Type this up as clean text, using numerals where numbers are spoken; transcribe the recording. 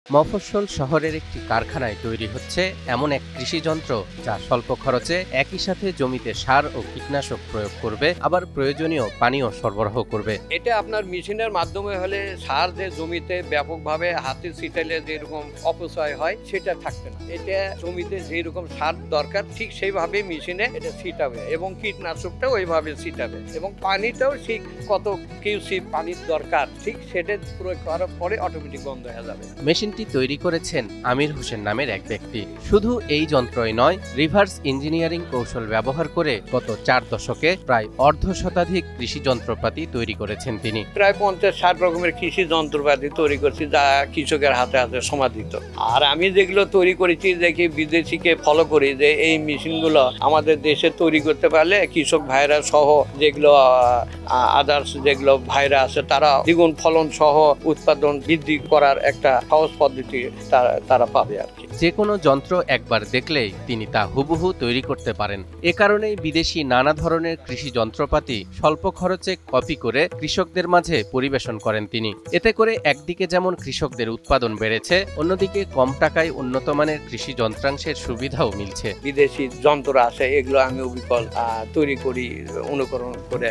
মফস্বল শহরের একটি কারখানায় তৈরি হচ্ছে এমন এক কৃষিযন্ত্র যা স্বল্প খরচে একই সাথে জমিতে সার ও কীটনাশক প্রয়োগ করবে, আবার প্রয়োজনীয় পানিও সরবরাহ করবে। এটা আপনার মেশিনের মাধ্যমে হলে সার যে জমিতে ব্যাপকভাবে হাতে ছিটাইলে যেরকম অপচয় হয় সেটা থাকবে না। এটা জমিতে যেরকম সার দরকার ঠিক সেইভাবে মেশিনে এটা ছিটাবে এবং কীটনাশকটাও ওইভাবে ছিটাবে এবং পানিটাও ঠিক কত কিউসি পানির দরকার ঠিক সেটা প্রয়োগ করার পরে অটোমেটিক বন্ধ হয়ে যাবে। মেশিনটি তৈরি করেছেন আমির হোসেন নামের এক ব্যক্তি। শুধু এই যন্ত্রই নয়, রিভার্স ইঞ্জিনিয়ারিং কৌশল ব্যবহার করে গত 4 দশকে প্রায় অর্ধশতাধিক কৃষি যন্ত্রপাতি তৈরি করেছেন তিনি। প্রায় 50-60 রকমের কৃষি যন্ত্রপাতি তৈরি করছি যা কৃষকের হাতে হাতে সমাদৃত। আর আমি যেগুলো তৈরি করেছি দেখি বিদেশিকে ফলো করি যে এই মেশিনগুলো আমাদের দেশে তৈরি করতে পারলে কৃষক ভাইরা সহ যেগুলো আদার্স যেগুলো ভাইরা আছে তারা দ্বিগুণ ফলন সহ উৎপাদন বৃদ্ধি করার একটা সহজ পদ্ধতি তারা পাবে আর কি। যে কোনো যন্ত্র একবার দেখলেই তিনি তা হুবহু তৈরি করতে পারেন। এ কারণেই বিদেশি নানা ধরনের কৃষি যন্ত্রপাতি স্বল্প খরচে কপি করে কৃষকদের মাঝে পরিবেশন করেন তিনি। এতে করে একদিকে যেমন কৃষকদের উৎপাদন বেড়েছে, অন্যদিকে কম টাকায় উন্নত মানের কৃষি যন্ত্রাংশের সুবিধাও মিলছে। বিদেশি যন্ত্র আছে এগুলো আমি অবিকল তৈরি করি অনুকরণ করে।